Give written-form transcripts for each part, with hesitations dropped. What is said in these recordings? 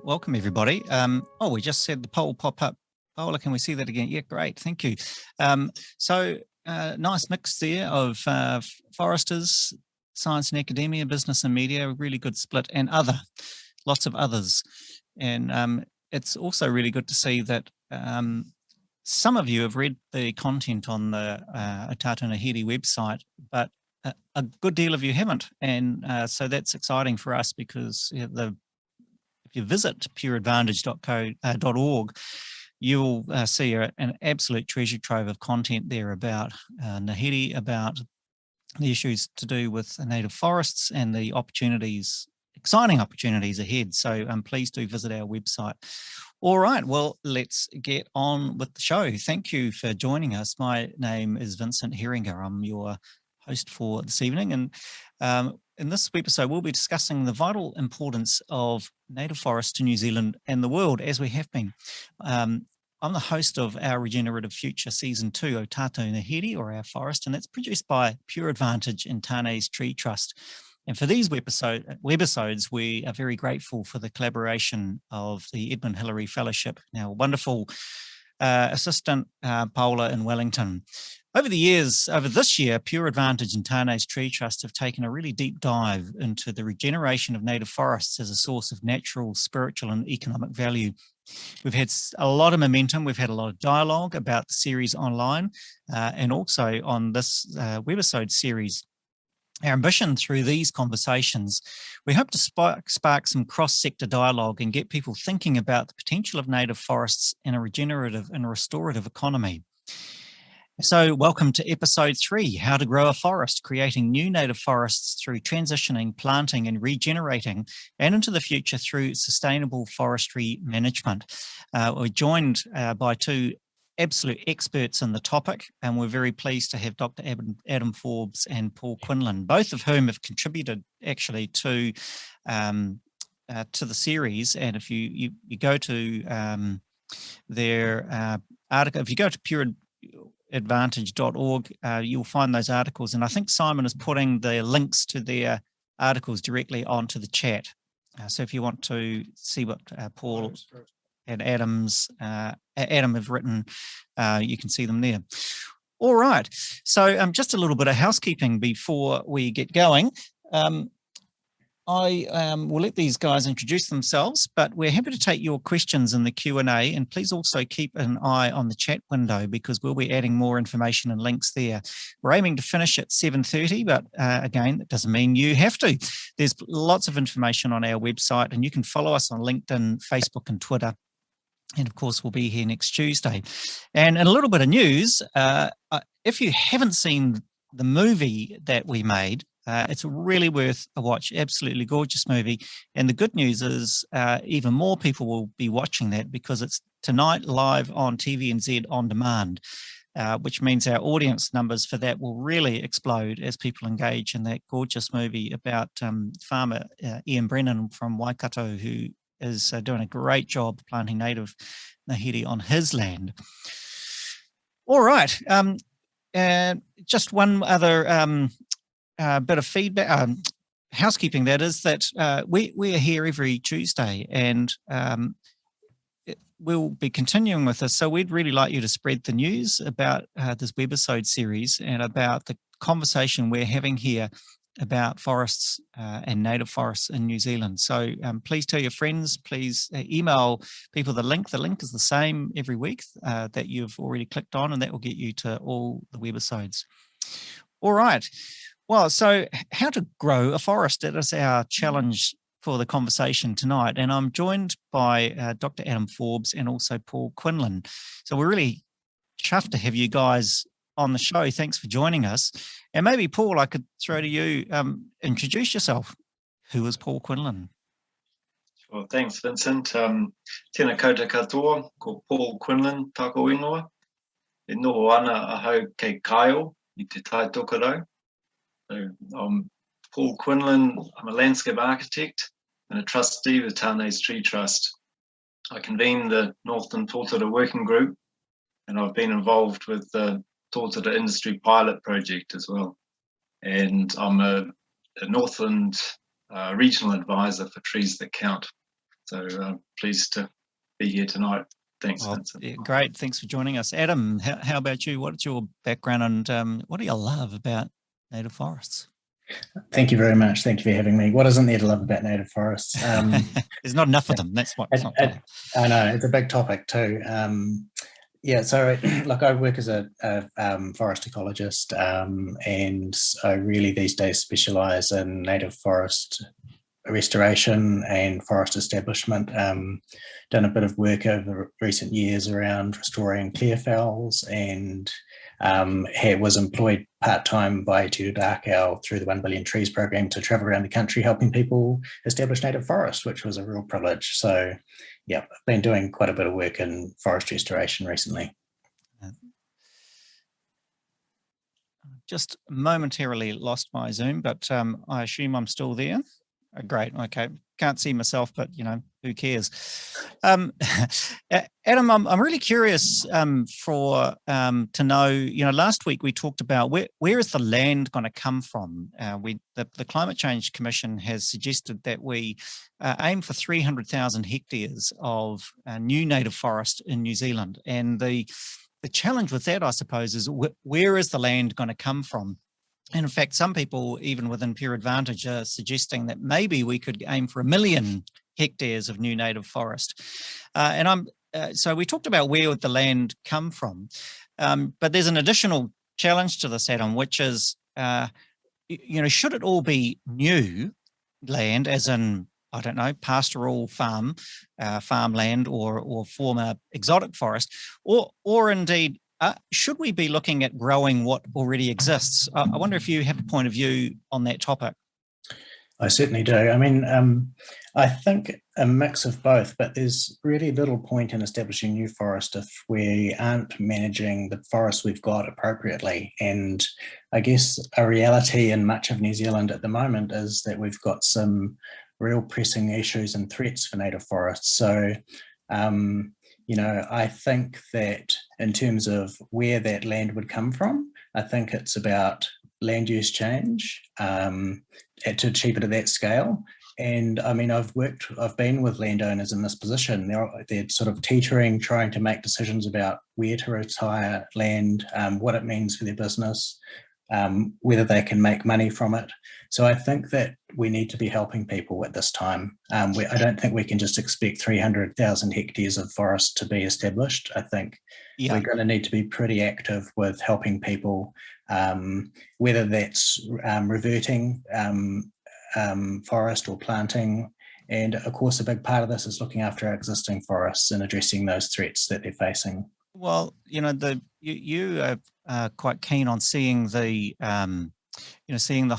welcome everybody. We just said the poll pop up. Paola, can we see that again? Yeah, great, thank you. Nice mix there of foresters, science and academia, business and media, really good split, and lots of others. And it's also really good to see that some of you have read the content on the Otato Ngāhere website, but a good deal of you haven't. And so that's exciting for us because if you visit pureadvantage.org, you'll see an absolute treasure trove of content there about Ngāhere, about the issues to do with native forests and the exciting opportunities ahead. So please do visit our website. All right, well, let's get on with the show. Thank you for joining us. My name is Vincent Heeringa. I'm your host for this evening. And in this episode, we'll be discussing the vital importance of native forests to New Zealand and the world, as we have been. I'm the host of our Regenerative Future Season 2, Otato Ngāhere, or Our Forest, and that's produced by Pure Advantage and Tāne's Tree Trust. And for these webisodes, we are very grateful for the collaboration of the Edmund Hillary Fellowship, our wonderful assistant, Paola in Wellington. Over this year, Pure Advantage and Tāne's Tree Trust have taken a really deep dive into the regeneration of native forests as a source of natural, spiritual and economic value. We've had a lot of momentum. We've had a lot of dialogue about the series online and also on this webisode series. Our ambition through these conversations, we hope to spark some cross-sector dialogue and get people thinking about the potential of native forests in a regenerative and restorative economy. So welcome to episode 3, How to Grow a Forest, Creating New Native Forests Through Transitioning, Planting and Regenerating, and into the future through Sustainable Forestry Management. We're joined by two absolute experts in the topic, and we're very pleased to have Dr. Adam Forbes and Paul Quinlan, both of whom have contributed actually to the series. And if you go to their article, if you go to pureadvantage.org, you'll find those articles. And I think Simon is putting the links to their articles directly onto the chat. So if you want to see what Paul and Adam have written, you can see them there. All right, so just a little bit of housekeeping before we get going. I will let these guys introduce themselves, but we're happy to take your questions in the Q&A, and please also keep an eye on the chat window because we'll be adding more information and links there. We're aiming to finish at 7:30, but again, that doesn't mean you have to. There's lots of information on our website, and you can follow us on LinkedIn, Facebook and Twitter. And of course, we'll be here next Tuesday. And in a little bit of news, if you haven't seen the movie that we made, it's really worth a watch. Absolutely gorgeous movie. And the good news is even more people will be watching that because it's tonight live on TVNZ on demand, which means our audience numbers for that will really explode as people engage in that gorgeous movie about farmer Ian Brennan from Waikato, who is doing a great job planting native Ngāhere on his land. All right. Just one other bit of feedback, housekeeping, that is that we are here every Tuesday, and we'll be continuing with this. So we'd really like you to spread the news about this webisode series and about the conversation we're having here about forests and native forests in New Zealand. So please tell your friends, please email people the link. The link is the same every week that you've already clicked on, and that will get you to all the webisodes. All right. Well, so how to grow a forest, that is our challenge for the conversation tonight. And I'm joined by Dr. Adam Forbes and also Paul Quinlan. So we're really chuffed to have you guys on the show. Thanks for joining us. And maybe, Paul, I could throw to you, introduce yourself. Who is Paul Quinlan? Sure, thanks, Vincent. Tēnā koutou katoa, ko Paul Quinlan, tāko ingoa. E noho ana ahau kei kaio, I te tai tokarau. So I'm Paul Quinlan. I'm a landscape architect and a trustee with Tāne's Tree Trust. I convene the Northern Todra Working Group, and I've been involved with the Todra Industry Pilot Project as well. And I'm a Northland Regional Advisor for Trees That Count. So pleased to be here tonight. Thanks, Well, Vincent. yeah, great. Thanks for joining us. Adam, how about you? What's your background and what do you love about native forests? Thank you very much. Thank you for having me. What isn't there to love about native forests? There's not enough of them. That's what it's not. I know, it's a big topic too. Yeah, so like I work as a forest ecologist, and I really these days specialise in native forest restoration and forest establishment. Done a bit of work over recent years around restoring clearfells, and was employed part-time by Todra through the 1 Billion Trees program to travel around the country helping people establish native forest, which was a real privilege. So yeah, I've been doing quite a bit of work in forest restoration recently. Just momentarily lost my Zoom, but I assume I'm still there. Great. Okay. Can't see myself, but who cares? Adam, I'm really curious to know. Last week we talked about where is the land going to come from? The Climate Change Commission has suggested that we aim for 300,000 hectares of new native forest in New Zealand, and the challenge with that, I suppose, is where is the land going to come from? And in fact, some people, even within Pure Advantage, are suggesting that maybe we could aim for 1 million hectares of new native forest. So we talked about where would the land come from, but there's an additional challenge to this, Adam, which is, should it all be new land, as in, I don't know, pastoral farmland or former exotic forest, or indeed, should we be looking at growing what already exists? I wonder if you have a point of view on that topic. I certainly do. I mean, I think a mix of both, but there's really little point in establishing new forest if we aren't managing the forests we've got appropriately. And I guess a reality in much of New Zealand at the moment is that we've got some real pressing issues and threats for native forests. So, I think that in terms of where that land would come from, I think it's about land use change to achieve it at that scale. And I mean, I've been with landowners in this position. They're sort of teetering, trying to make decisions about where to retire land, what it means for their business, whether they can make money from it. So I think that we need to be helping people at this time. I don't think we can just expect 300,000 hectares of forest to be established. I think we're going to need to be pretty active with helping people, whether that's reverting forest or planting. And of course, a big part of this is looking after our existing forests and addressing those threats that they're facing. Well, you are quite keen on seeing the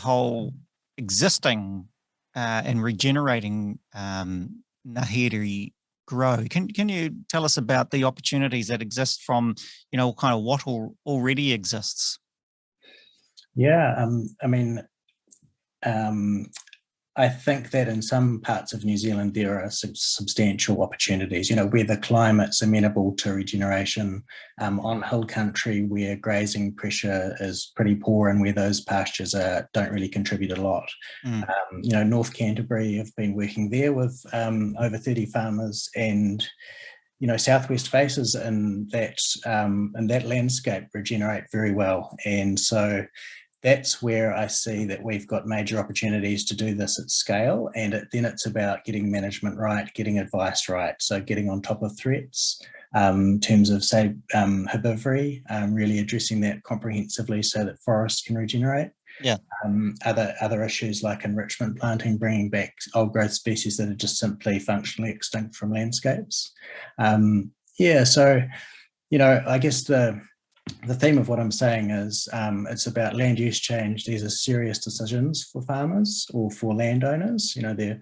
whole existing and regenerating ngahere grow. Can you tell us about the opportunities that exist from kind of what already exists? Yeah, I think that in some parts of New Zealand there are substantial opportunities, where the climate's amenable to regeneration, on hill country where grazing pressure is pretty poor and where those pastures don't really contribute a lot. North Canterbury have been working there with over 30 farmers, and southwest faces in that landscape regenerate very well. And so that's where I see that we've got major opportunities to do this at scale. And then it's about getting management right, getting advice right. So getting on top of threats in terms of, say, herbivory, really addressing that comprehensively so that forests can regenerate. Yeah. Other issues like enrichment planting, bringing back old growth species that are just simply functionally extinct from landscapes. So, I guess the theme of what I'm saying is it's about land use change. These are serious decisions for farmers or for landowners. They're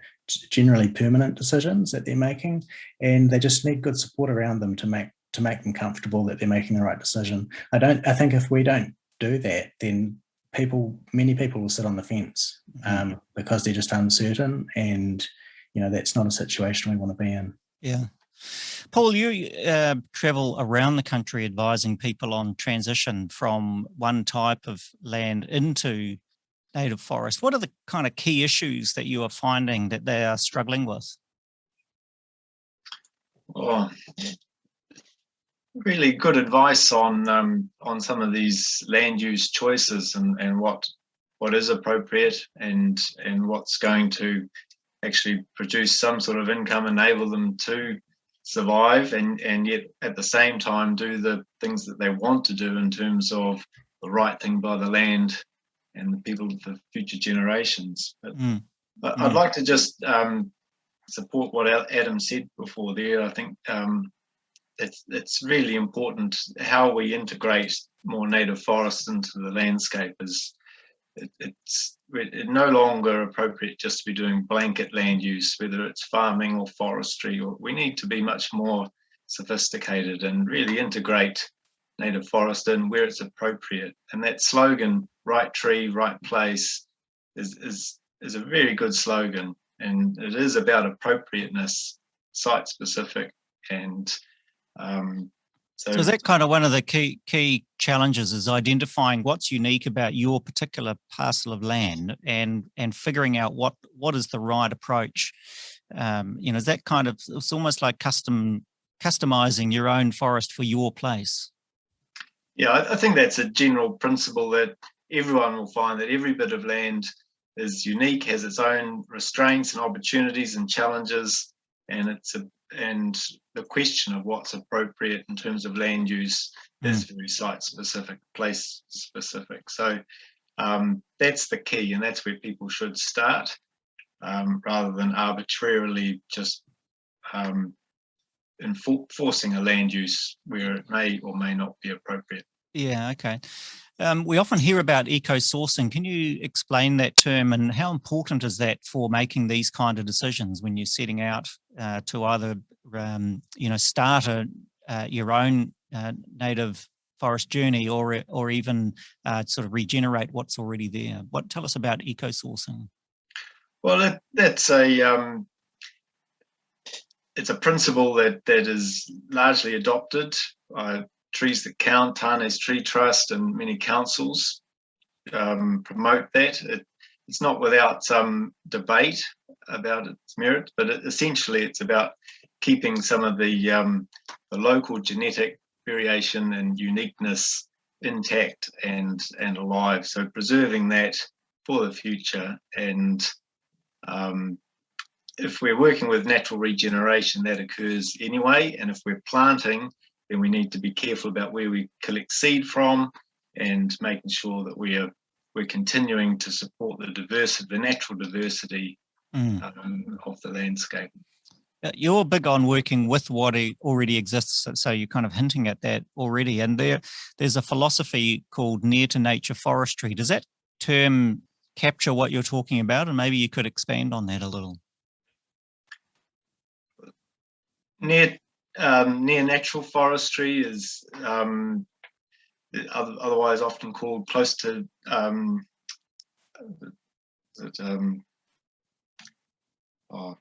generally permanent decisions that they're making, and they just need good support around them to make them comfortable that they're making the right decision. I think if we don't do that, then many people will sit on the fence because they're just uncertain, and that's not a situation we want to be in. Yeah. Paul, you travel around the country advising people on transition from one type of land into native forest. What are the kind of key issues that you are finding that they are struggling with? Oh, really good advice on some of these land use choices and what is appropriate and what's going to actually produce some sort of income, enable them to survive, and yet at the same time do the things that they want to do in terms of the right thing by the land and the people for future generations. But I'd like to just support what Adam said before there. I think it's really important how we integrate more native forests into the landscape. It's no longer appropriate just to be doing blanket land use, whether it's farming or forestry, or we need to be much more sophisticated and really integrate native forest in where it's appropriate. And that slogan, right tree, right place, is a very good slogan. And it is about appropriateness, site specific. And so is that kind of one of the key challenges, is identifying what's unique about your particular parcel of land and figuring out what is the right approach? Is that kind of, it's almost like customizing your own forest for your place. Yeah, I think that's a general principle that everyone will find that every bit of land is unique, has its own restraints and opportunities and challenges, and the question of what's appropriate in terms of land use is very site specific, place specific. So that's the key, and that's where people should start, rather than arbitrarily just enforcing a land use where it may or may not be appropriate. Yeah, okay. We often hear about eco-sourcing. Can you explain that term, and how important is that for making these kind of decisions when you're setting out to either, start your own native forest journey or even sort of regenerate what's already there? Tell us about eco-sourcing. Well, that's it's a principle that is largely adopted. Trees That Count, Tane's Tree Trust, and many councils promote that. It's not without some debate about its merit, but essentially it's about keeping some of the local genetic variation and uniqueness intact and alive. So preserving that for the future. And if we're working with natural regeneration, that occurs anyway. And if we're planting, then we need to be careful about where we collect seed from and making sure that we're continuing to support the natural diversity of the landscape. You're big on working with what already exists, so you're kind of hinting at that already. And there's a philosophy called near to nature forestry. Does that term capture what you're talking about? And maybe you could expand on that a little. Near natural forestry is otherwise often called close to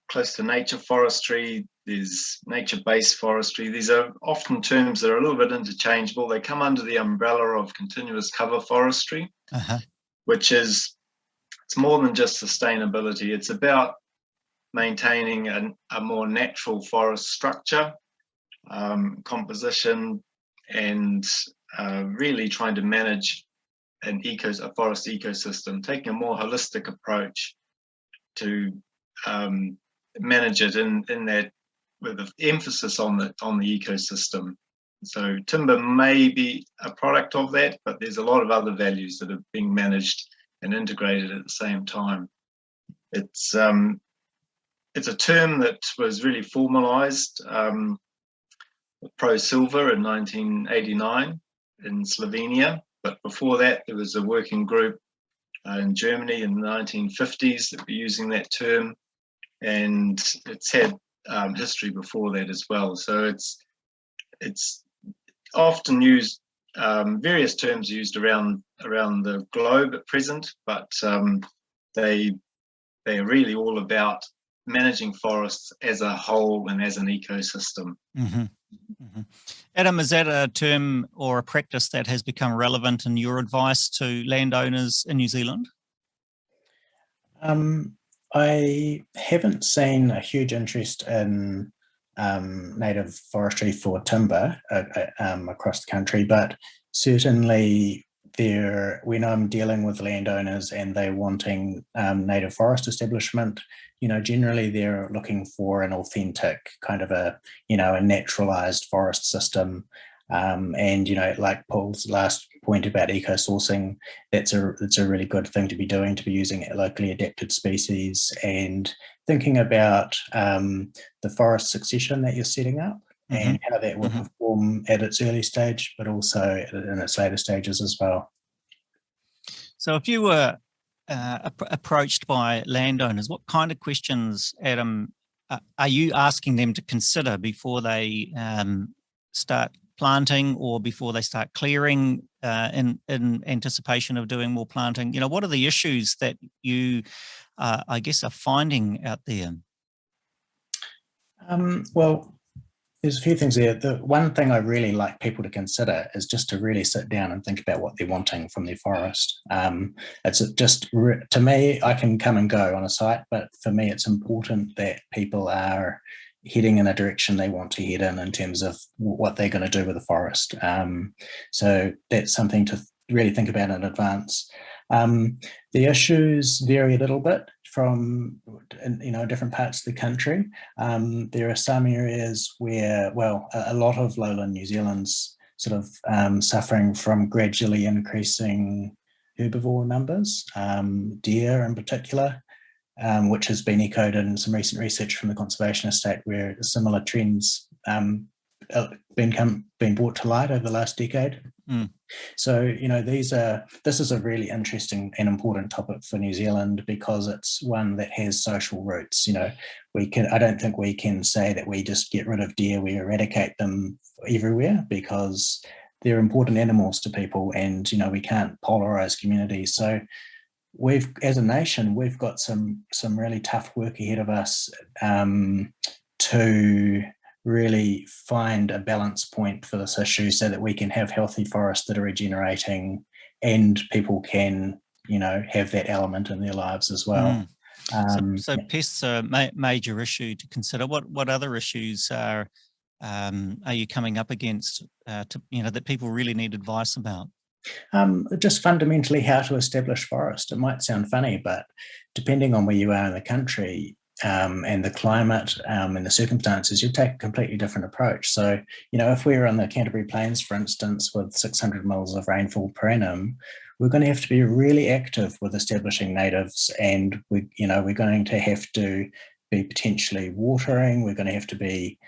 close to nature forestry. There's nature-based forestry. These are often terms that are a little bit interchangeable. They come under the umbrella of continuous cover forestry, which it's more than just sustainability. It's about maintaining a more natural forest structure, composition, and really trying to manage a forest ecosystem, taking a more holistic approach to manage it in that, with an emphasis on the ecosystem. So timber may be a product of that, but there's a lot of other values that are being managed and integrated at the same time. It's a term that was really formalized Pro Silver in 1989 in Slovenia, but before that there was a working group in Germany in the 1950s that were using that term, and it's had history before that as well. So it's often used, various terms used around the globe at present, but they're really all about managing forests as a whole and as an ecosystem. Adam, is that a term or a practice that has become relevant in your advice to landowners in New Zealand? I haven't seen a huge interest in native forestry for timber across the country, but certainly when I'm dealing with landowners and they're wanting native forest establishment, generally they're looking for an authentic kind of a naturalized forest system. And like Paul's last point about eco-sourcing, that's a really good thing to be doing, to be using locally adapted species and thinking about the forest succession that you're setting up and how that will perform at its early stage, but also in its later stages as well. So if you were approached by landowners, what kind of questions, Adam, are you asking them to consider before they start planting or before they start clearing in anticipation of doing more planting? What are the issues that you, I guess, are finding out there? Well, there's a few things there. The one thing I really like people to consider is just to really sit down and think about what they're wanting from their forest. It's just, to me, I can come and go on a site, but for me, it's important that people are heading in a direction they want to head in terms of what they're going to do with the forest. So that's something to really think about in advance. The issues vary a little bit from different parts of the country. There are some areas where, a lot of lowland New Zealand's sort of suffering from gradually increasing herbivore numbers, deer in particular, which has been echoed in some recent research from the Conservation Estate, where similar trends been brought to light over the last decade. So, this is a really interesting and important topic for New Zealand because it's one that has social roots. I don't think we can say that we just get rid of deer, we eradicate them everywhere, because they're important animals to people, and we can't polarize communities. So as a nation, we've got some really tough work ahead of us to really find a balance point for this issue so that we can have healthy forests that are regenerating and people can, have that element in their lives as well. So pests are a major issue to consider. What other issues are you coming up against that people really need advice about? Just fundamentally how to establish forest. It might sound funny, but depending on where you are in the country, and the climate and the circumstances, you take a completely different approach. So, if we're on the Canterbury Plains, for instance, with 600 mils of rainfall per annum, we're going to have to be really active with establishing natives, and we're going to have to be potentially watering. We're going to have to be,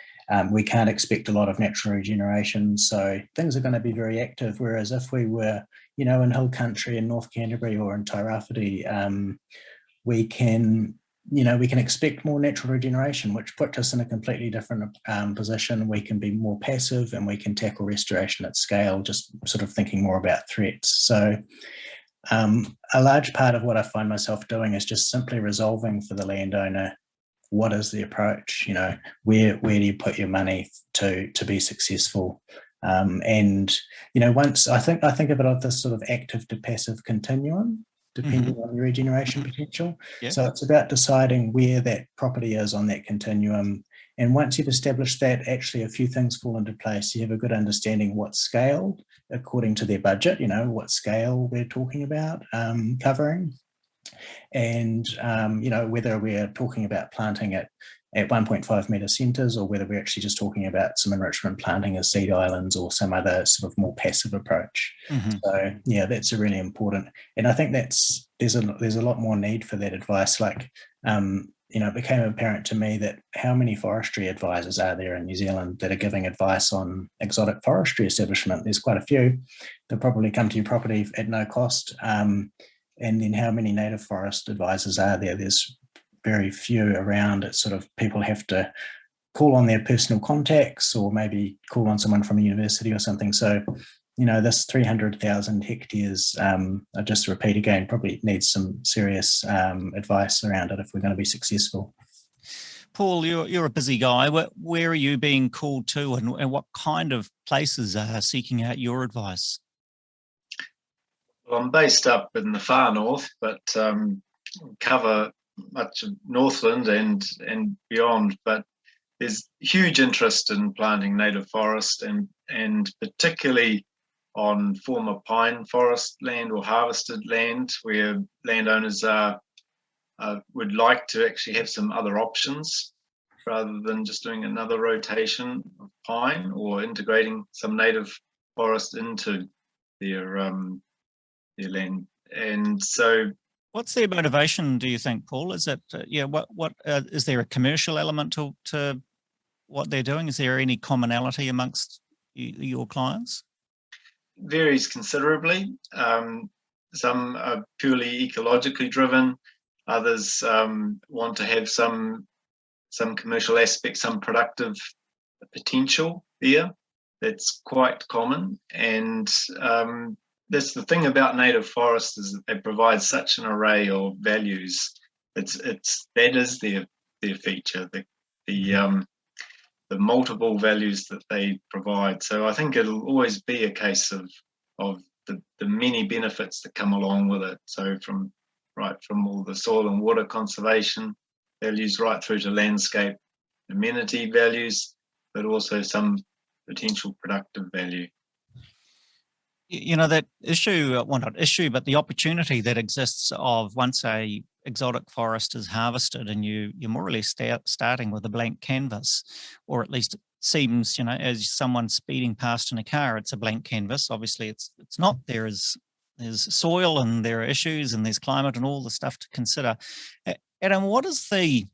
we can't expect a lot of natural regeneration. So things are going to be very active. Whereas if we were, in hill country in North Canterbury or in Tairāwhiti, we can expect more natural regeneration, which puts us in a completely different position. We can be more passive and we can tackle restoration at scale, just sort of thinking more about threats. So a large part of what I find myself doing is just simply resolving for the landowner, what is the approach? Where do you put your money to be successful? Once I think of it as this sort of active to passive continuum, depending on your regeneration potential. Yeah. So it's about deciding where that property is on that continuum. And once you've established that, actually a few things fall into place. You have a good understanding what scale, according to their budget, what scale we're talking about covering. And, whether we're talking about planting at 1.5 metre centres or whether we're actually just talking about some enrichment planting as seed islands or some other sort of more passive approach. So, yeah, that's a really important. And I think there's a lot more need for that advice. Like, it became apparent to me that how many forestry advisors are there in New Zealand that are giving advice on exotic forestry establishment? There's quite a few. They'll probably come to your property at no cost. And then how many native forest advisors are there? There's very few around. It's sort of people have to call on their personal contacts or maybe call on someone from a university or something. So, this 300,000 hectares, I just repeat again, probably needs some serious advice around it if we're going to be successful. Paul, you're a busy guy. Where are you being called to and what kind of places are seeking out your advice? Well, I'm based up in the far north, but cover much of Northland and beyond. But there's huge interest in planting native forest, and particularly on former pine forest land or harvested land, where landowners would like to actually have some other options rather than just doing another rotation of pine or integrating some native forest into their land. And so, what's their motivation, do you think, Paul? Is it what is there a commercial element to what they're doing? Is there any commonality amongst your clients? Varies considerably. Some are purely ecologically driven. Others want to have some commercial aspect, some productive potential there. That's quite common. And that's the thing about native forests, is that they provide such an array of values. That is their feature, the multiple values that they provide. So I think it'll always be a case of the many benefits that come along with it. So from all the soil and water conservation values right through to landscape amenity values, but also some potential productive value. You know, that issue, well, not issue, but the opportunity that exists of once a exotic forest is harvested and you're more or less starting with a blank canvas, or at least it seems, you know, as someone speeding past in a car, it's a blank canvas. Obviously it's not. There's soil and there are issues and there's climate and all the stuff to consider. Adam, what is the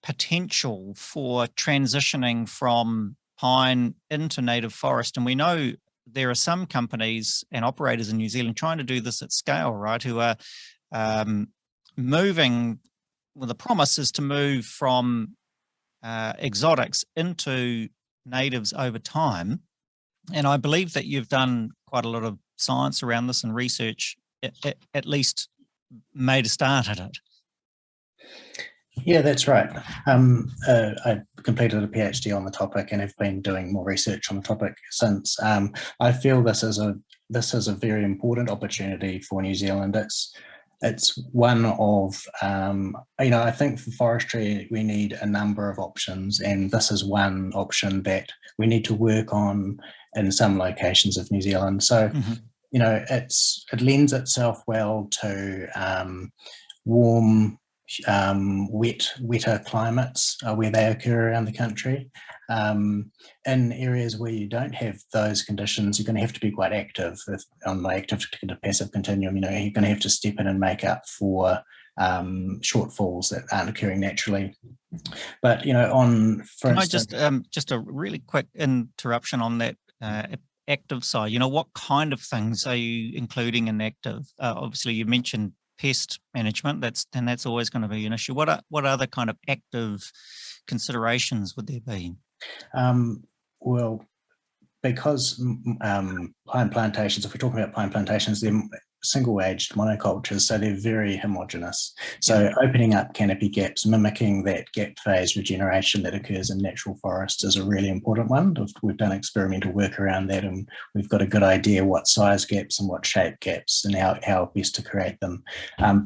potential for transitioning from pine into native forest? And we know there are some companies and operators in New Zealand trying to do this at scale, right, who are moving, well, the promise is to move from exotics into natives over time. And I believe that you've done quite a lot of science around this and research, at least made a start at it. Yeah, that's right. I completed a PhD on the topic and have been doing more research on the topic since. I feel this is a very important opportunity for New Zealand. It's one of, I think for forestry we need a number of options, and this is one option that we need to work on in some locations of New Zealand. So, it lends itself well to warm, wetter climates where they occur around the country. In areas where you don't have those conditions, you're going to have to be quite active on the active to passive continuum. You're going to have to step in and make up for shortfalls that aren't occurring naturally. But for instance, just a really quick interruption on that active side. What kind of things are you including in active? Obviously, you mentioned pest management. That's always going to be an issue. What other kind of active considerations would there be? Well, because pine plantations, if we're talking about pine plantations, they're single-aged monocultures, so they're very homogeneous. So opening up canopy gaps, mimicking that gap phase regeneration that occurs in natural forests is a really important one. We've done experimental work around that, and we've got a good idea what size gaps and what shape gaps and how best to create them.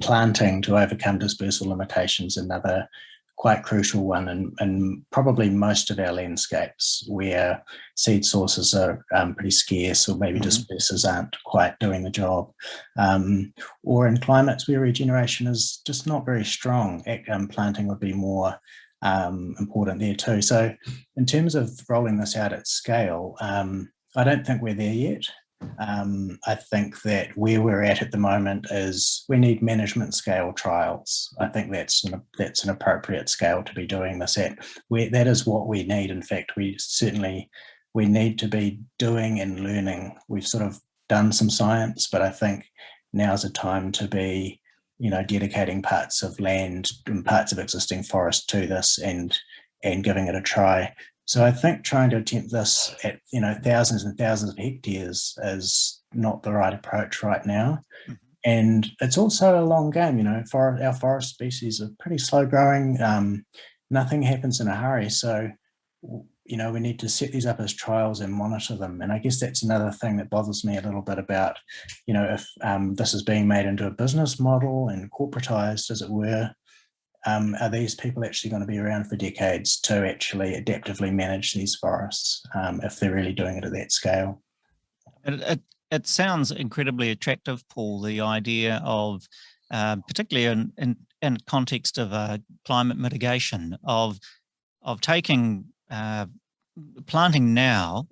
Planting to overcome dispersal limitations, another quite crucial one, and probably most of our landscapes where seed sources are pretty scarce, or maybe dispersers aren't quite doing the job, or in climates where regeneration is just not very strong, planting would be more important there too. So in terms of rolling this out at scale, I don't think we're there yet. I think that where we're at the moment is we need management scale trials. I think that's an appropriate scale to be doing this at. That is what we need. In fact, we need to be doing and learning. We've sort of done some science, but I think now's a time to be, dedicating parts of land and parts of existing forest to this and giving it a try. So I think trying to attempt this at thousands and thousands of hectares is not the right approach right now. And it's also a long game. Our forest species are pretty slow growing. Nothing happens in a hurry. So, we need to set these up as trials and monitor them. And I guess that's another thing that bothers me a little bit about, if this is being made into a business model and corporatized, as it were, are these people actually going to be around for decades to actually adaptively manage these forests if they're really doing it at that scale? It sounds incredibly attractive, Paul, the idea of, particularly in context of climate mitigation, of taking planting now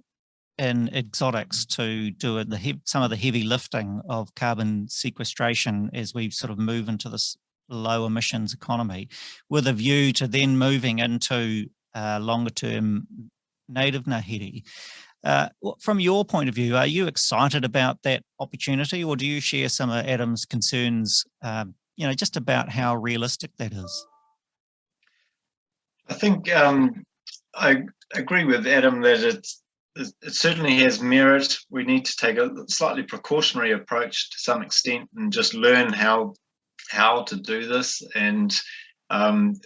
in exotics to do some of the heavy lifting of carbon sequestration as we sort of move into this low emissions economy, with a view to then moving into longer term native Ngāhere. From your point of view, are you excited about that opportunity, or do you share some of Adam's concerns, just about how realistic that is? I think I agree with Adam that it certainly has merit. We need to take a slightly precautionary approach to some extent and just learn how to do this. And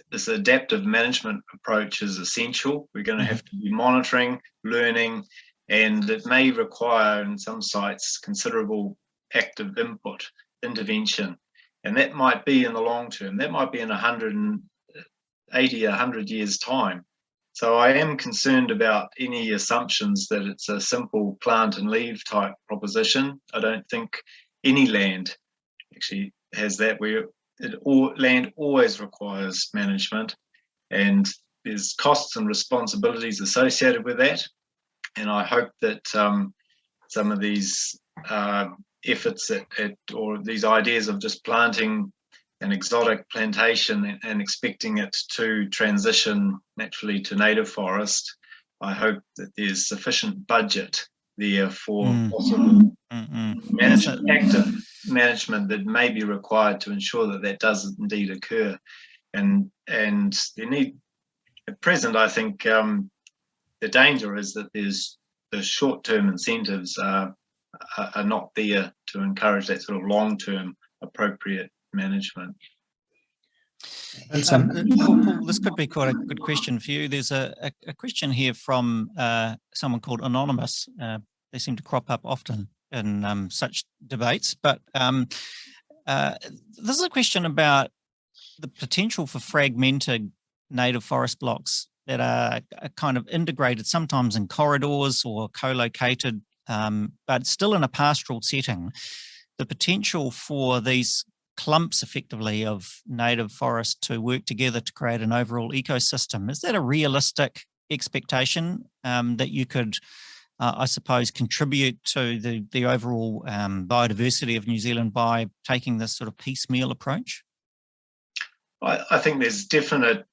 this adaptive management approach is essential. We're going to have to be monitoring, learning, and it may require in some sites considerable active intervention. And that might be in the long term. That might be in 100 years' time. So I am concerned about any assumptions that it's a simple plant and leave type proposition. I don't think any land actually has that, where land always requires management, and there's costs and responsibilities associated with that. And I hope that some of these efforts or these ideas of just planting an exotic plantation and expecting it to transition naturally to native forest, I hope that there's sufficient budget there for possible active management that may be required to ensure that that does indeed occur. And at present, I think the danger is that the short-term incentives are not there to encourage that sort of long-term appropriate management. Paul, this could be quite a good question for you. There's a question here from someone called Anonymous. They seem to crop up often in such debates, but this is a question about the potential for fragmented native forest blocks that are kind of integrated, sometimes in corridors or co-located, but still in a pastoral setting. The potential for these clumps, effectively, of native forest to work together to create an overall ecosystem. Is that a realistic expectation that you could, I suppose, contribute to the overall biodiversity of New Zealand by taking this sort of piecemeal approach? I think there's definite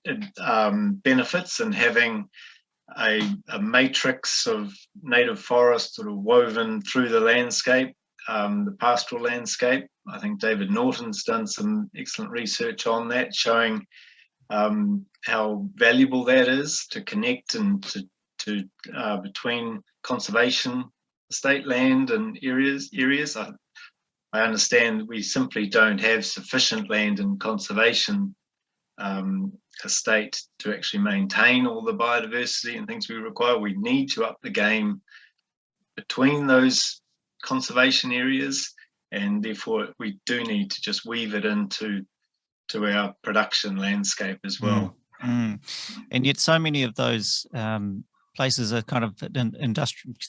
benefits in having a matrix of native forest sort of woven through the landscape, the pastoral landscape. I think David Norton's done some excellent research on that, showing how valuable that is to connect and to between conservation, estate land and areas. I understand we simply don't have sufficient land in conservation estate to actually maintain all the biodiversity and things we require. We need to up the game between those conservation areas, and therefore we do need to just weave it into our production landscape as well. And yet so many of those places are kind of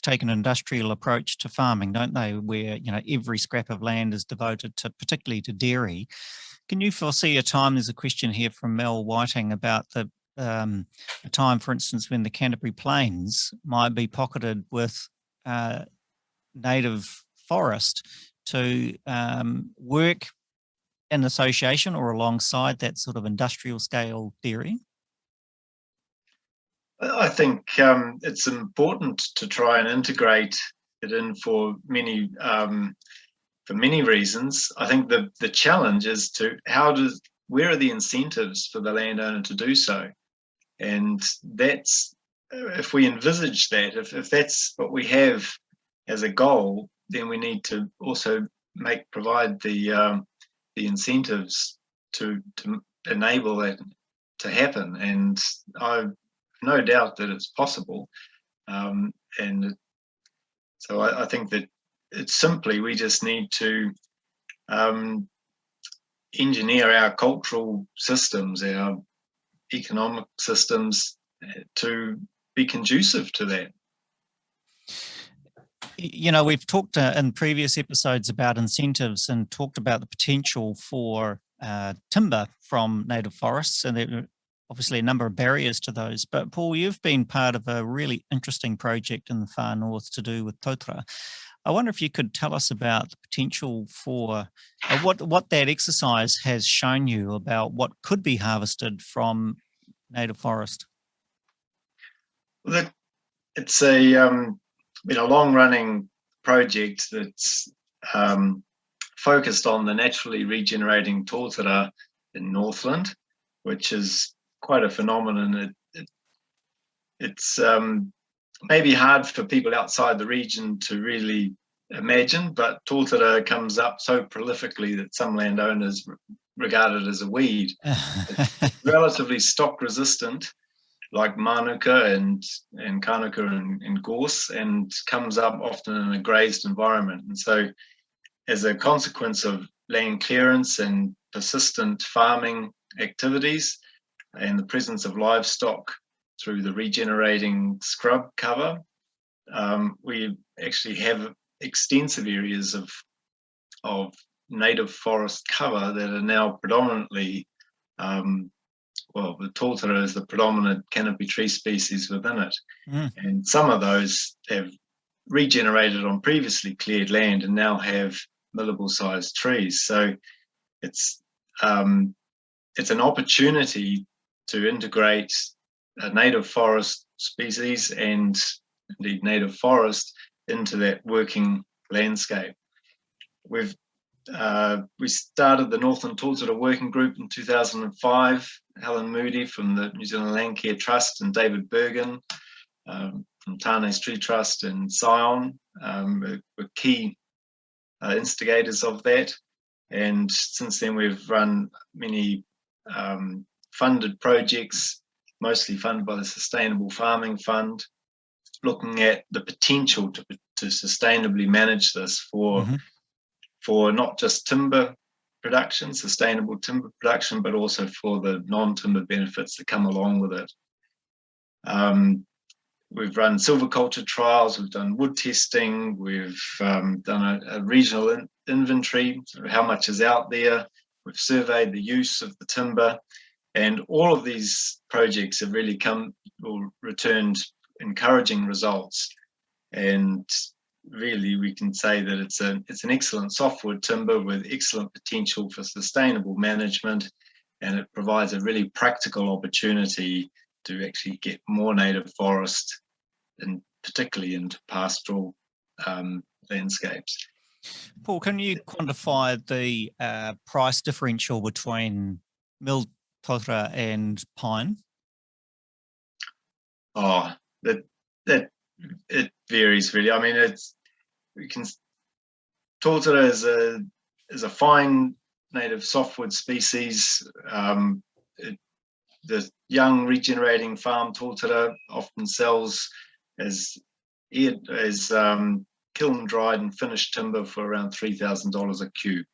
take an industrial approach to farming, don't they, where every scrap of land is devoted to, particularly to dairy. Can you foresee a time? There's a question here from Mel Whiting about a time, for instance, when the Canterbury Plains might be pocketed with native forest to work in association or alongside that sort of industrial scale dairy? I think it's important to try and integrate it in for many reasons. I think the challenge is where are the incentives for the landowner to do so? And that's, if we envisage that, if that's what we have as a goal, then we need to also provide the incentives to enable that to happen. And I've no doubt that it's possible. And so I think that it's simply, we just need to engineer our cultural systems, our economic systems to be conducive to that. You know, we've talked in previous episodes about incentives and talked about the potential for timber from native forests, and there are obviously a number of barriers to those. But Paul, you've been part of a really interesting project in the far north to do with Todra. I wonder if you could tell us about the potential for what that exercise has shown you about what could be harvested from native forest. Well, it's been a long-running project that's focused on the naturally regenerating Todra in Northland, which is quite a phenomenon. It's maybe hard for people outside the region to really imagine, but Todra comes up so prolifically that some landowners regard it as a weed. It's relatively stock resistant, like manuka and kanuka and gorse, and comes up often in a grazed environment. And so as a consequence of land clearance and persistent farming activities and the presence of livestock through the regenerating scrub cover, we actually have extensive areas of native forest cover that are now predominantly, well, the Todra is the predominant canopy tree species within it. And some of those have regenerated on previously cleared land and now have millable sized trees. So it's an opportunity to integrate a native forest species and indeed native forest into that working landscape. We started the Northland Todra Working Group in 2005. Helen Moody from the New Zealand Landcare Trust and David Bergen from Tane's Tree Trust and Scion were key instigators of that. And since then we've run many funded projects, mostly funded by the Sustainable Farming Fund, looking at the potential to sustainably manage this for not just timber production, sustainable timber production, but also for the non-timber benefits that come along with it. We've run silviculture trials, we've done wood testing, we've done a regional inventory, so how much is out there, we've surveyed the use of the timber, and all of these projects have really returned encouraging results. And really we can say that it's an excellent softwood timber with excellent potential for sustainable management, and it provides a really practical opportunity to actually get more native forest, and particularly into pastoral landscapes. Paul, can you quantify the price differential between milled Todra and pine? Oh, that it varies really. I mean, Todra is a fine native softwood species. The young regenerating farm Todra often sells as kiln dried and finished timber for around $3,000 a cube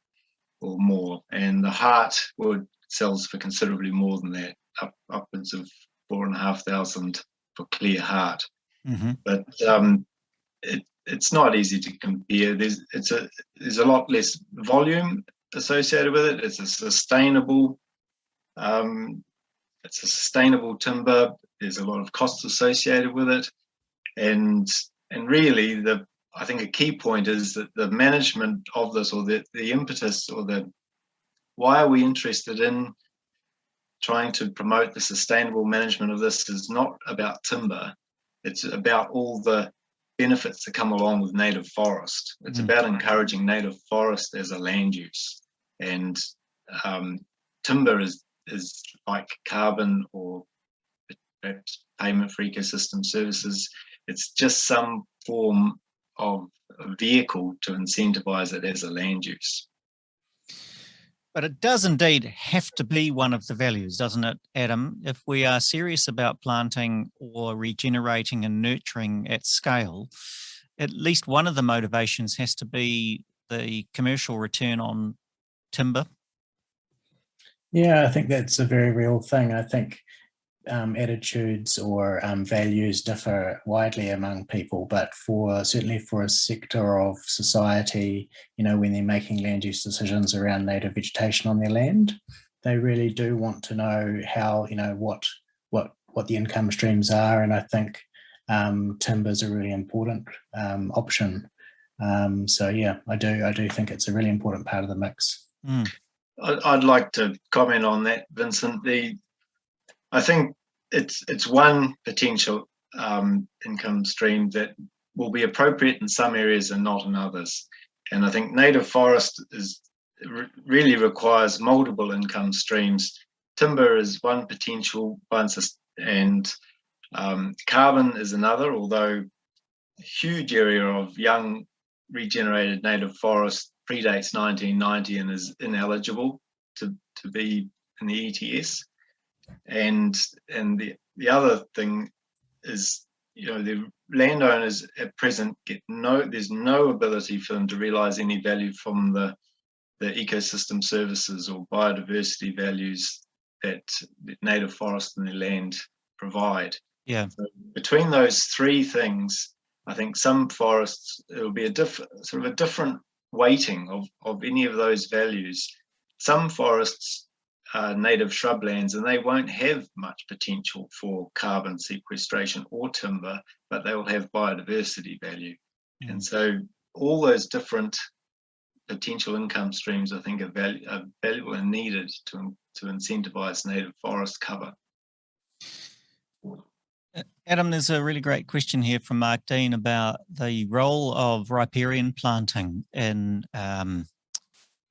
or more, and the heartwood sells for considerably more than that, upwards of $4,500 for clear heart. But it's not easy to compare. There's a lot less volume associated with it. It's a sustainable timber. There's a lot of costs associated with it, and really I think a key point is that the management of this, or the impetus, or why are we interested in trying to promote the sustainable management of this is not about timber. It's about all the benefits that come along with native forest. It's about encouraging native forest as a land use. And timber is like carbon or perhaps payment for ecosystem services. It's just some form of a vehicle to incentivize it as a land use. But it does indeed have to be one of the values, doesn't it, Adam? If we are serious about planting or regenerating and nurturing at scale, at least one of the motivations has to be the commercial return on timber Yeah, I think that's a very real thing. I think attitudes or values differ widely among people, but certainly for a sector of society, when they're making land use decisions around native vegetation on their land, they really do want to know how, what the income streams are. And I think timber is a really important option. So yeah, I do think it's a really important part of the mix. Mm. I'd like to comment on that, Vincent. I think it's one potential income stream that will be appropriate in some areas and not in others. And I think native forest really requires multiple income streams. Timber is one potential one, and carbon is another, although a huge area of young regenerated native forest predates 1990 and is ineligible to be in the ETS. And the other thing is, the landowners at present there's no ability for them to realize any value from the ecosystem services or biodiversity values that native forest and their land provide. Yeah. So between those three things, I think some forests, it'll be a different weighting of any of those values. Some forests are native shrublands and they won't have much potential for carbon sequestration or timber, but they will have biodiversity value. Mm. And so all those different potential income streams, I think, are valuable and needed to incentivize native forest cover. Adam, there's a really great question here from Mark Dean about the role of riparian planting in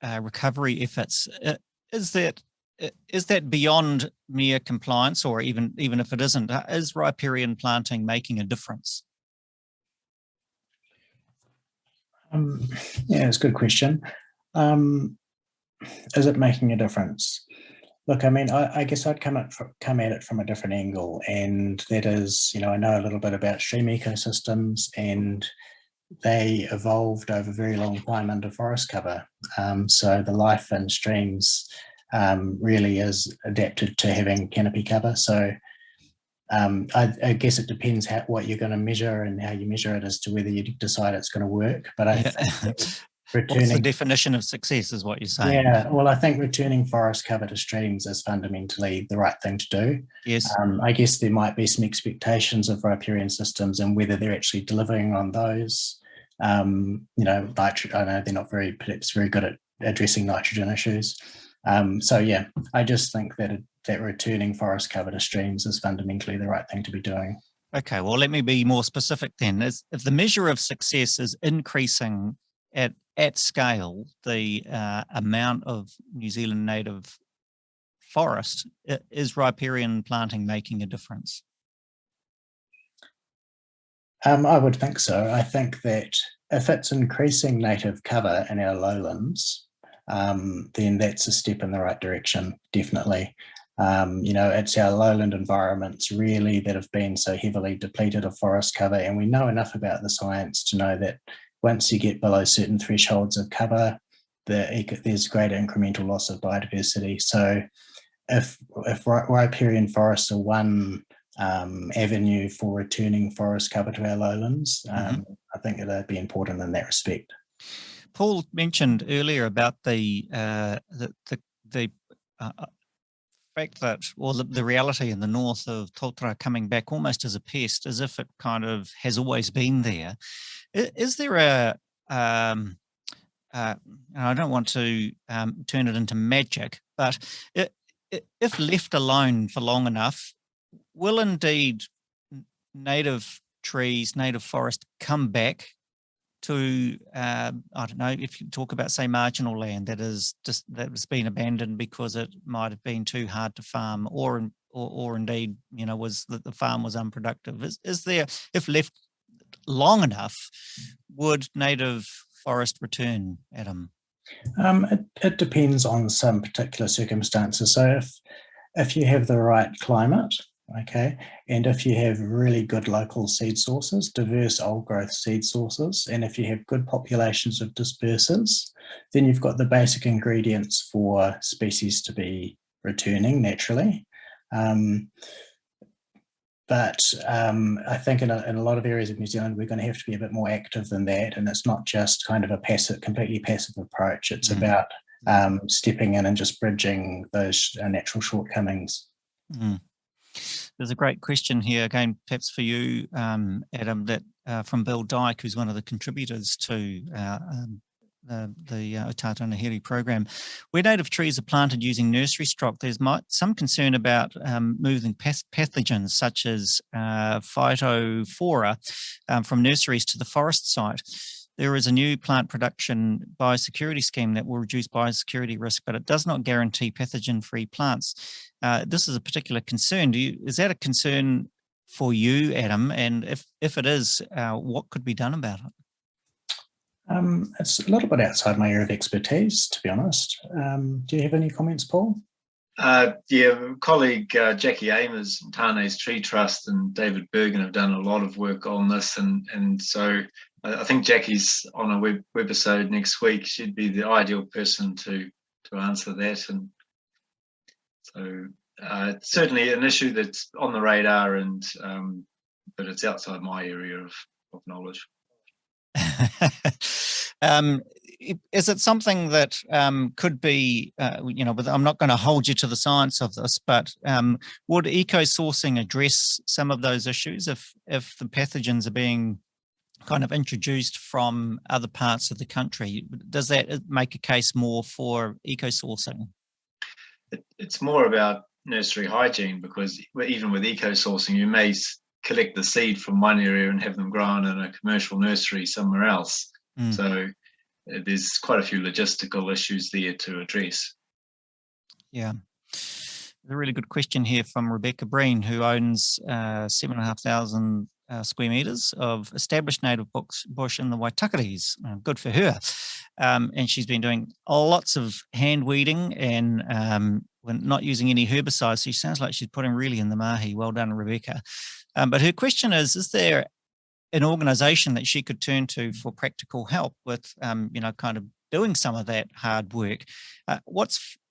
recovery efforts. Is that beyond mere compliance, or even if it isn't, is riparian planting making a difference? Yeah, it's a good question. Is it making a difference? Look, I mean, I guess I'd come at it from a different angle, and that is, I know a little bit about stream ecosystems, and they evolved over a very long time under forest cover. So the life in streams really is adapted to having canopy cover. So I guess it depends what you're going to measure and how you measure it as to whether you decide it's going to work. But I think what's the definition of success is what you're saying. Yeah, well, I think returning forest cover to streams is fundamentally the right thing to do. Yes. I guess there might be some expectations of riparian systems and whether they're actually delivering on those. I know they're not perhaps very good at addressing nitrogen issues. So yeah, I just think that returning forest cover to streams is fundamentally the right thing to be doing. Okay, well, let me be more specific then. If the measure of success is increasing at scale the amount of New Zealand native forest, is riparian planting making a difference? I would think so. I think that if it's increasing native cover in our lowlands, then that's a step in the right direction, definitely. It's our lowland environments really that have been so heavily depleted of forest cover, and we know enough about the science to know that once you get below certain thresholds of cover, there's greater incremental loss of biodiversity. So if riparian forests are one avenue for returning forest cover to our lowlands, I think it'd be important in that respect. Paul mentioned earlier about the fact that, or the reality in the north of Todra coming back almost as a pest, as if it kind of has always been there. Is there I don't want to turn it into magic, but if left alone for long enough, will indeed native trees, native forest come back to, I don't know, if you talk about, say, marginal land that has been abandoned because it might have been too hard to farm, or indeed, was that the farm was unproductive. Is there, if left long enough, would native forest return, Adam? It depends on some particular circumstances. So if you have the right climate, okay, and if you have really good local seed sources, diverse old growth seed sources, and if you have good populations of dispersers, then you've got the basic ingredients for species to be returning naturally. But I think in a lot of areas of New Zealand, we're going to have to be a bit more active than that. And it's not just kind of a completely passive approach. It's about stepping in and just bridging those natural shortcomings. There's a great question here, again, perhaps for you, Adam, that from Bill Dyke, who's one of the contributors to the Otata Nahiri program. Where native trees are planted using nursery stock, there's some concern about moving pathogens such as phytophthora from nurseries to the forest site. There is a new plant production biosecurity scheme that will reduce biosecurity risk, but it does not guarantee pathogen-free plants. This is a particular concern. Is that a concern for you, Adam? And if it is, what could be done about it? It's a little bit outside my area of expertise, to be honest. Do you have any comments, Paul? Colleague Jackie Amers and Tane's Tree Trust and David Bergen have done a lot of work on this, and so I think Jackie's on a webisode next week. She'd be the ideal person to answer that, and so it's certainly an issue that's on the radar, and but it's outside my area of knowledge. Is it something that could be, I'm not going to hold you to the science of this, but would eco-sourcing address some of those issues if the pathogens are being kind of introduced from other parts of the country? Does that make a case more for eco-sourcing? It's more about nursery hygiene, because even with eco-sourcing, you may collect the seed from one area and have them grown in a commercial nursery somewhere else. So there's quite a few logistical issues there to address. Yeah. A really good question here from Rebecca Breen, who owns 7,500 square metres of established native bush in the Waitakares. Good for her. And she's been doing lots of hand weeding and not using any herbicides. She sounds like she's putting really in the mahi. Well done, Rebecca. But her question is there an organisation that she could turn to for practical help with, kind of doing some of that hard work?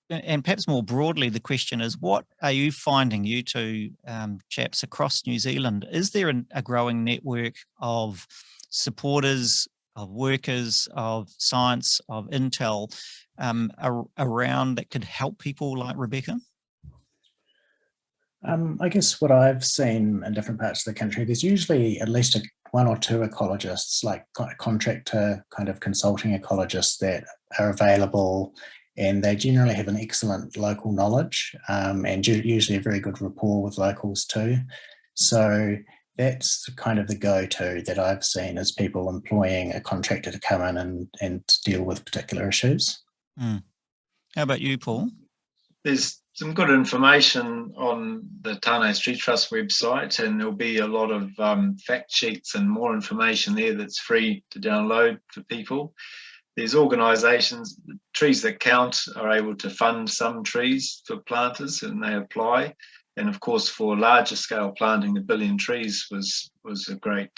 And perhaps more broadly, the question is, what are you finding, you two chaps across New Zealand? Is there a growing network of supporters, of workers, of science, of intel around that could help people like Rebecca? I guess what I've seen in different parts of the country, there's usually at least one or two ecologists, like contractor kind of consulting ecologists that are available, and they generally have an excellent local knowledge and usually a very good rapport with locals too. So that's kind of the go-to that I've seen, is people employing a contractor to come in and deal with particular issues. How about you, Paul? There's some good information on the Tane's Tree Trust website, and there'll be a lot of fact sheets and more information there that's free to download for people. There's organisations, Trees That Count are able to fund some trees for planters, and they apply. And of course, for larger scale planting, the 1 billion trees was a great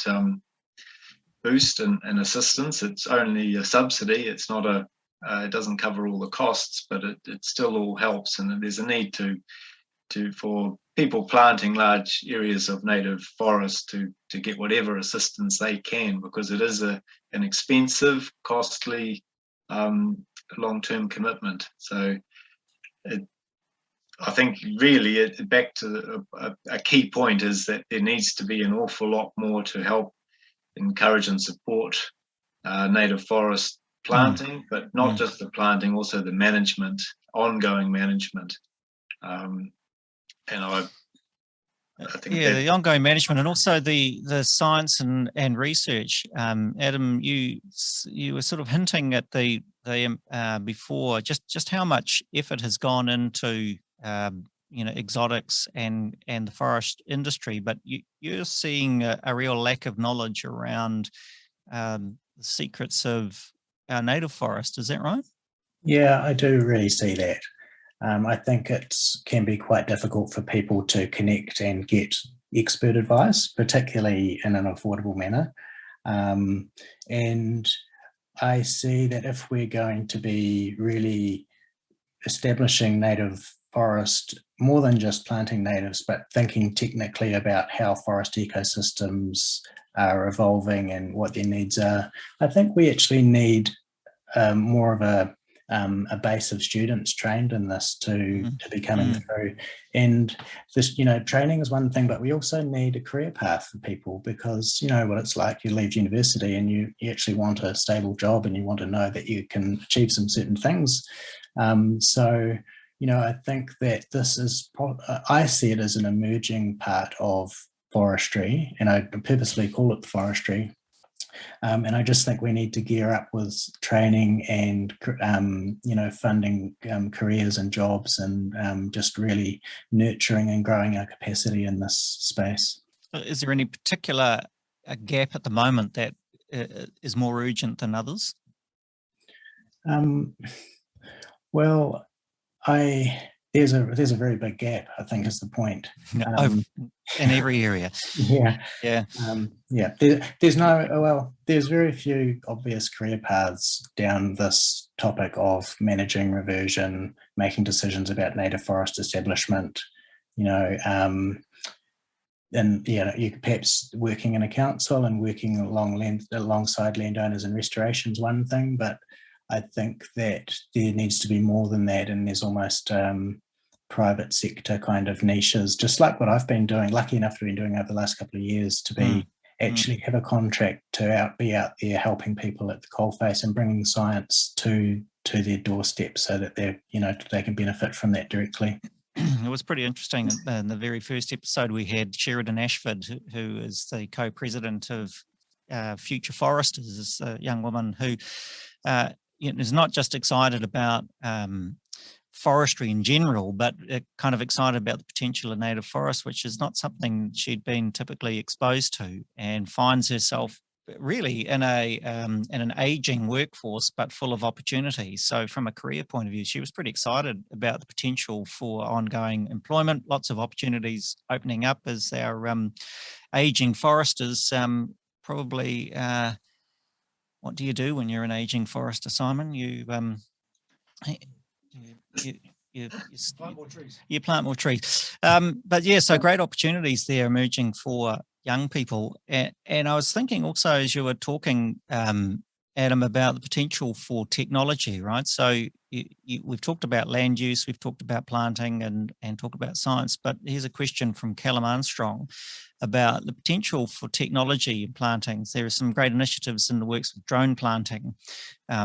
boost and assistance. It's only a subsidy. It's not it doesn't cover all the costs, but it still all helps. And there's a need for people planting large areas of native forest to get whatever assistance they can, because it is an expensive, costly, long-term commitment. So I think really back to a key point is that there needs to be an awful lot more to help encourage and support native forest planting, but not just the planting, also the management, ongoing management. And I think the ongoing management, and also the science and research. Adam, you were sort of hinting at the before just how much effort has gone into exotics and the forest industry, but you're seeing a real lack of knowledge around the secrets of our native forest. Is that right? Yeah, I do really see that. I think it can be quite difficult for people to connect and get expert advice, particularly in an affordable manner. And I see that if we're going to be really establishing native forest, more than just planting natives, but thinking technically about how forest ecosystems are evolving and what their needs are. I think we actually need more of a base of students trained in this to be coming through. And this, training is one thing, but we also need a career path for people, because you know what it's like. You leave university and you actually want a stable job, and you want to know that you can achieve some certain things. So, I think that this is, I see it as an emerging part of forestry, and I purposely call it forestry. And I just think we need to gear up with training and, funding careers and jobs, and just really nurturing and growing our capacity in this space. Is there any particular gap at the moment that is more urgent than others? Well, there's a very big gap, I think, is the point. In every area. Yeah. There's very few obvious career paths down this topic of managing reversion, making decisions about native forest establishment, and you perhaps working in a council and working alongside landowners and restoration's one thing, but I think that there needs to be more than that, and there's almost private sector kind of niches, just like what I've been doing, lucky enough to be doing over the last couple of years, to be actually have a contract to be out there helping people at the coalface and bringing science to their doorstep, so that they can benefit from that directly. It was pretty interesting. In the very first episode, we had Sheridan Ashford, who is the co-president of Future Foresters, this young woman who is not just excited about forestry in general, but kind of excited about the potential of native forests, which is not something she'd been typically exposed to, and finds herself really in an aging workforce, but full of opportunities. So from a career point of view, she was pretty excited about the potential for ongoing employment, lots of opportunities opening up as our aging foresters probably. What do you do when you're an aging forester, Simon? You plant more trees. You plant more trees. But yeah, so great opportunities there emerging for young people. And I was thinking also, as you were talking, Adam, about the potential for technology, right? So we've talked about land use, we've talked about planting and talked about science, but here's a question from Callum Armstrong about the potential for technology in plantings. There are some great initiatives in the works of drone planting,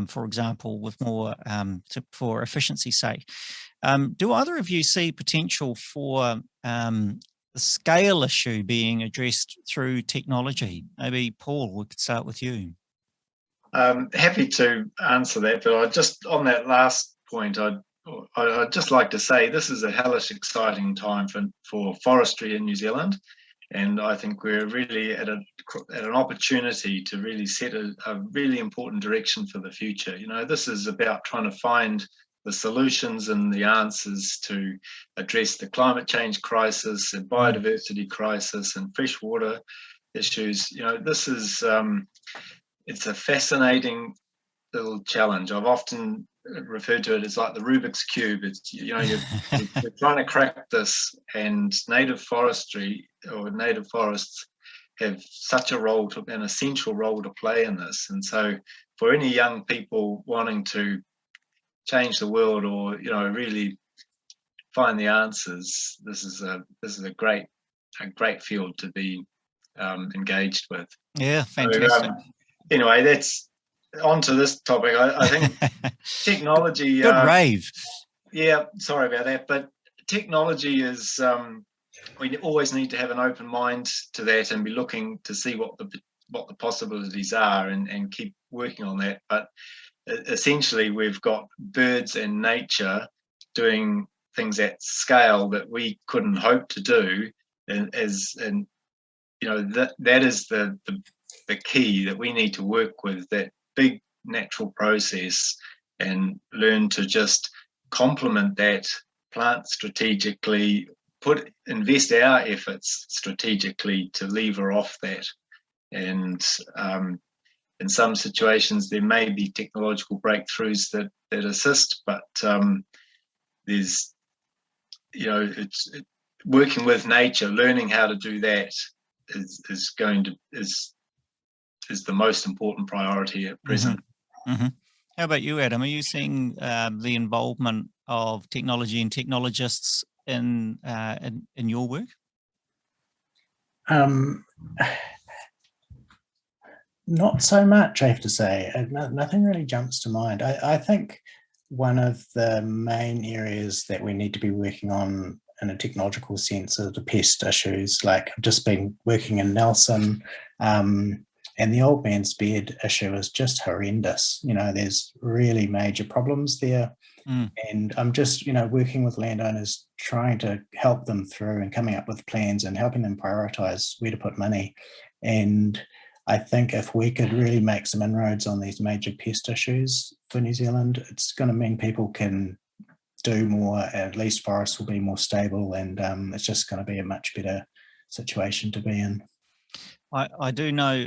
for example, with more for efficiency's sake. Do either of you see potential for the scale issue being addressed through technology? Maybe Paul, we could start with you. Happy to answer that, but on that last point, I'd just like to say this is a hellish exciting time for forestry in New Zealand. And I think we're really at an opportunity to really set a really important direction for the future. This is about trying to find the solutions and the answers to address the climate change crisis and biodiversity crisis and freshwater issues. This is it's a fascinating little challenge. I've often referred to it as like the Rubik's Cube. It's you're trying to crack this, and native forestry or native forests have such an essential role to play in this. And so, for any young people wanting to change the world or really find the answers, this is a great field to be engaged with. Yeah, fantastic. So, anyway, that's onto this topic. I think technology. Good rave. Yeah, sorry about that, but technology is. We always need to have an open mind to that and be looking to see what the possibilities are and keep working on that. But essentially, we've got birds and nature doing things at scale that we couldn't hope to do, that is the key that we need to work with, that big natural process, and learn to just complement that, plant strategically, invest our efforts strategically to lever off that. And in some situations there may be technological breakthroughs that assist, but there's working with nature, learning how to do that is the most important priority at present. Mm-hmm. How about you, Adam? Are you seeing the involvement of technology and technologists in your work? Not so much, I have to say. Nothing really jumps to mind. I think one of the main areas that we need to be working on in a technological sense are the pest issues. Like, I've just been working in Nelson, and the old man's bed issue is just horrendous. There's really major problems there. And I'm just, working with landowners, trying to help them through and coming up with plans and helping them prioritize where to put money. And I think if we could really make some inroads on these major pest issues for New Zealand, it's going to mean people can do more. At least forests will be more stable, and it's just going to be a much better situation to be in. I do know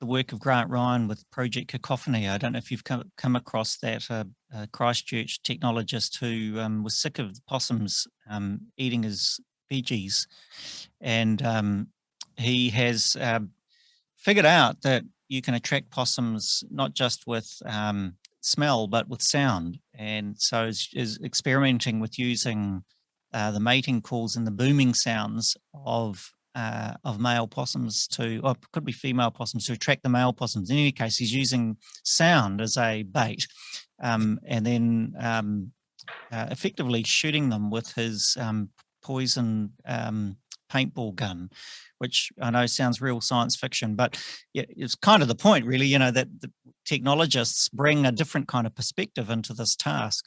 the work of Grant Ryan with Project Cacophony. I don't know if you've come across that. Christchurch technologist who was sick of possums eating his veggies, and he has figured out that you can attract possums not just with smell but with sound, and so is experimenting with using the mating calls and the booming sounds of male possums or it could be female possums, to attract the male possums. In any case, he's using sound as a bait, and then effectively shooting them with his poison paintball gun, which I know sounds real science fiction, but it's kind of the point, really, that the technologists bring a different kind of perspective into this task.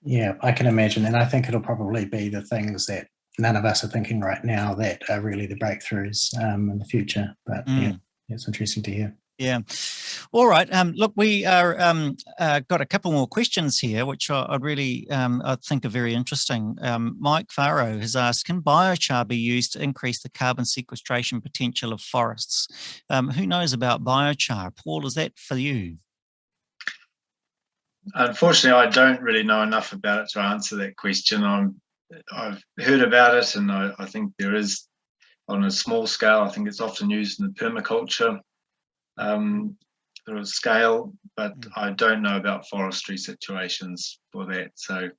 Yeah, I can imagine. And I think it'll probably be the things that none of us are thinking right now that are really the breakthroughs in the future. But yeah, it's interesting to hear. Yeah. All right. Look, we are got a couple more questions here, which I'd really I think are very interesting. Mike Faro has asked, can biochar be used to increase the carbon sequestration potential of forests? Who knows about biochar? Paul, is that for you? Unfortunately, I don't really know enough about it to answer that question. I've heard about it, and I think there is, on a small scale, I think it's often used in the permaculture sort of scale, but I don't know about forestry situations for that, so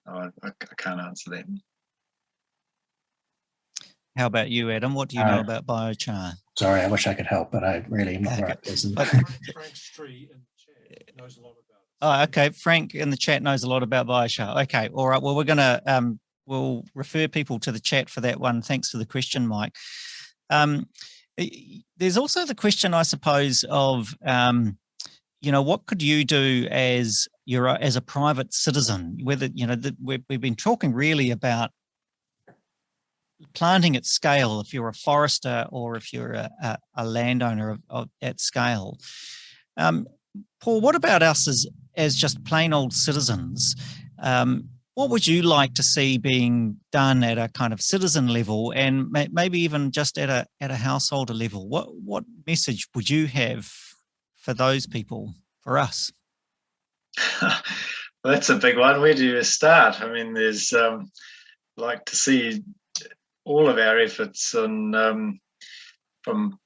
I can't answer that. How about you, Adam? What do you know about biochar? Sorry, I wish I could help, but I really am not the right person. Oh, okay. Frank in the chat knows a lot about biochar. Okay, all right. Well, we're going to we'll refer people to the chat for that one. Thanks for the question, Mike. There's also the question, I suppose, of what could you do as a private citizen? Whether we've been talking really about planting at scale. If you're a forester or if you're a landowner at scale. Paul, what about us as just plain old citizens? What would you like to see being done at a kind of citizen level, and maybe even just at a householder level? What message would you have for those people, for us? Well, that's a big one. Where do you start? I mean, there's like to see all of our efforts on from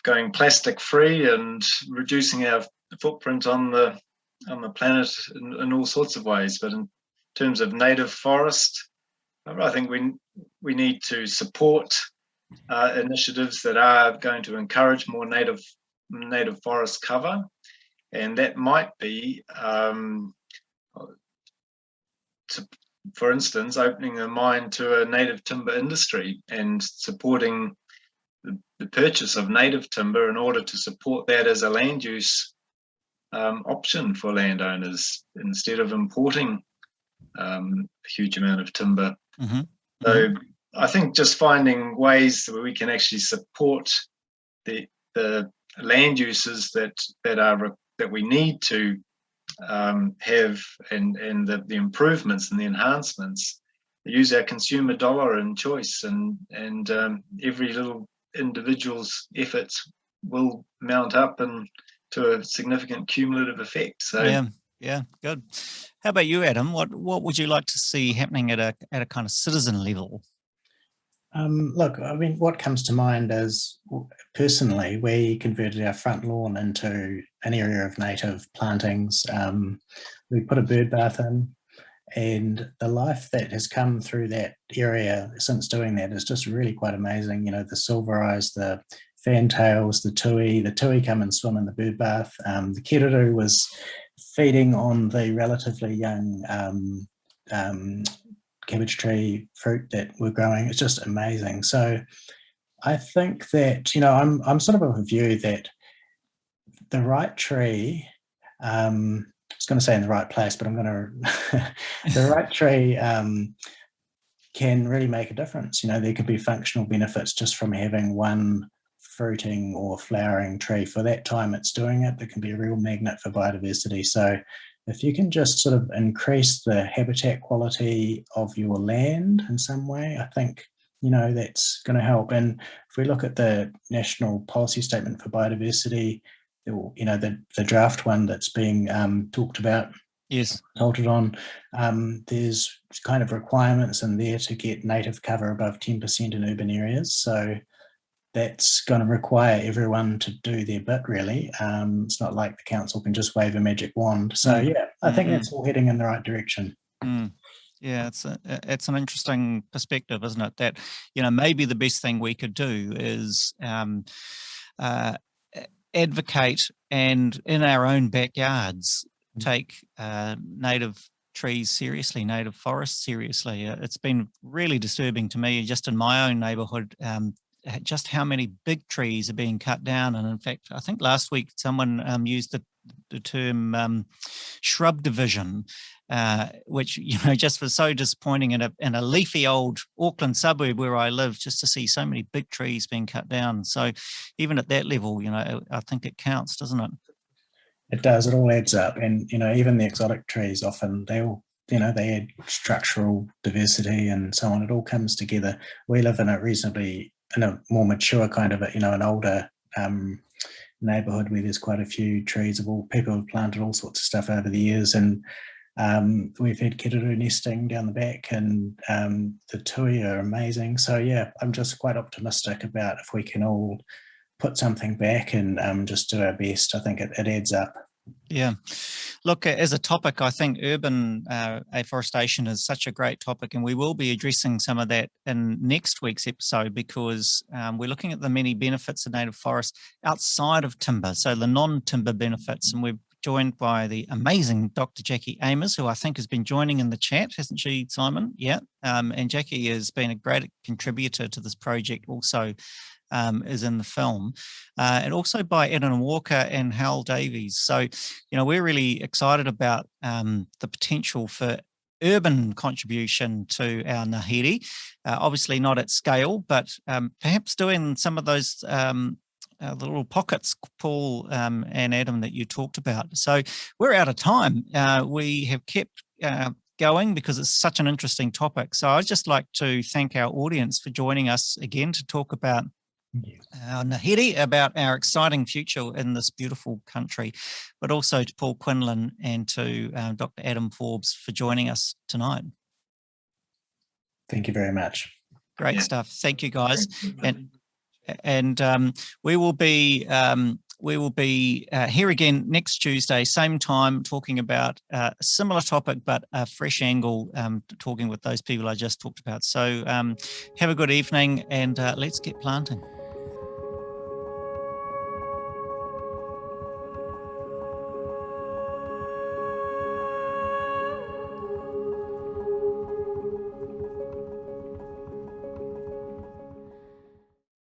going plastic free and reducing our footprint on the planet in all sorts of ways. But in terms of native forest, I think we need to support initiatives that are going to encourage more native forest cover, and that might be, for instance, opening a mind to a native timber industry and supporting the purchase of native timber in order to support that as a land use option for landowners instead of importing a huge amount of timber. Mm-hmm. So I think just finding ways where we can actually support the land uses that we need to have, and the improvements and the enhancements, use our consumer dollar and choice, and every little individual's efforts will mount up and to a significant cumulative effect. So Yeah, good. How about you, Adam? What would you like to see happening at a kind of citizen level? Look, I mean, what comes to mind is, personally, we converted our front lawn into an area of native plantings. We put a bird bath in, and the life that has come through that area since doing that is just really quite amazing. You know, the silver eyes, the fantails, the tui come and swim in the bird bath. The keruru was feeding on the relatively young cabbage tree fruit that we're growing. It's just amazing. So I think that, you know, I'm sort of a view that the right tree, I was going to say in the right place, but I'm going to, the right tree can really make a difference. You know, there could be functional benefits just from having one fruiting or flowering tree for that time it's doing it. There can be a real magnet for biodiversity. So if you can just sort of increase the habitat quality of your land in some way, I think, you know, that's going to help. And if we look at the National Policy Statement for Biodiversity, you know, the draft one that's being talked about, Yes, consulted on, there's kind of requirements in there to get native cover above 10% in urban areas. So that's going to require everyone to do their bit, really. It's not like the council can just wave a magic wand. So yeah, I think that's all heading in the right direction. Yeah, it's an interesting perspective, isn't it? That, you know, maybe the best thing we could do is advocate and in our own backyards take native trees seriously, native forests seriously. It's been really disturbing to me just in my own neighbourhood, just how many big trees are being cut down. And in fact, I think last week someone used the term shrub division, which, you know, just was so disappointing in a leafy old Auckland suburb where I live, just to see so many big trees being cut down. So even at that level, you know, I think it counts, doesn't it? It does. It all adds up. And, you know, even the exotic trees, often they all, you know, they add structural diversity and so on. It all comes together. We live in a more mature kind of, you know, an older neighbourhood where there's quite a few trees. People have planted all sorts of stuff over the years, and we've had keruru nesting down the back, and the tui are amazing. So yeah, I'm just quite optimistic about if we can all put something back and just do our best. I think it adds up. Yeah. Look, as a topic, I think urban afforestation is such a great topic, and we will be addressing some of that in next week's episode, because we're looking at the many benefits of native forest outside of timber, so the non-timber benefits. And we're joined by the amazing Dr. Jackie Amos, who I think has been joining in the chat, hasn't she, Simon? Yeah. And Jackie has been a great contributor to this project also. Is in the film, and also by Eden Walker and Hal Davies. So, you know, we're really excited about the potential for urban contribution to our Ngāhere, obviously not at scale, but perhaps doing some of those the little pockets, Paul and Adam, that you talked about. So we're out of time. We have kept going because it's such an interesting topic. So I'd just like to thank our audience for joining us again to talk about our Ngāhere, about our exciting future in this beautiful country, but also to Paul Quinlan and to Dr. Adam Forbes for joining us tonight. Thank you very much. Great stuff. Thank you, guys. And we will be here again next Tuesday, same time, talking about a similar topic, but a fresh angle, talking with those people I just talked about. So have a good evening, and let's get planting.